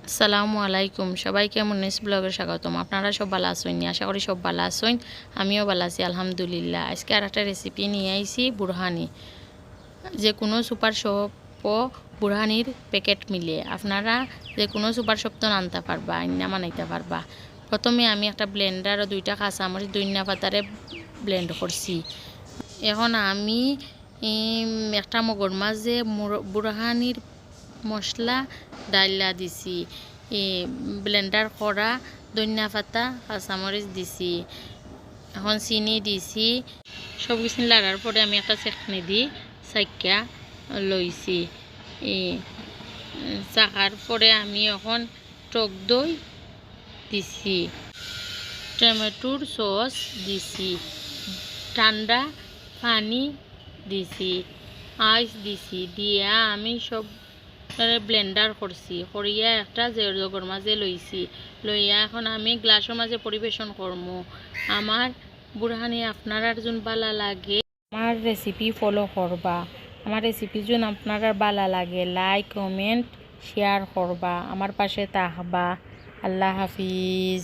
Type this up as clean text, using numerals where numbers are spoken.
আসসালামু আলাইকুম, সবাই কেমন নিস ব্লগে স্বাগতম। আপনারা সব ভালো আছেন? আশা করি সব ভালো আছেন। আমিও ভালো আছি আলহামদুলিল্লাহ। আজকে আর একটা রেসিপি নিয়ে আইছি বুরহানি। যে কোনো সুপার শপ ও বুরহানির প্যাকেট মিলে আপনারা যে কোনো সুপার শপ তো আনতে পারবা, আইনা বানাইতে পারবা। প্রথমে আমি একটা ব্লেন্ডার ও 2টা কাঁচামরিচ ধনিয়া পাতারে ব্লেন্ড করছি। এখন আমি একটা মগর মাঝে বুরহানির মশলা ডাইলা দিছি, ব্লেন্ডার করা ধনিয়া পাতা কাঁচামরিচ দিছি, এখন চিনি দিছি। সব কিছু লাগার পরে আমি একটা চেকনি দি চাক্কা লইছি। চাকার পরে আমি এখন টক দই দিছি, টমেটোর সস দিছি, ঠান্ডা পানি দিছি, আইস দিছি। দিয়া আমি সব ব্লেন্ডার করছি, করিয়া একটা জগর মাঝে লইছি। লইয়া এখন আমি গ্লাসের মাঝে পরিবেশন করবো। আমার বুরহানি আপনার জন্য ভালো লাগে, আমার রেসিপি ফলো করবা। আমার রেসিপি জন্য আপনার ভালো লাগে, লাইক কমেন্ট শেয়ার করবা, আমার পাশে থাকবা। আল্লাহ হাফিজ।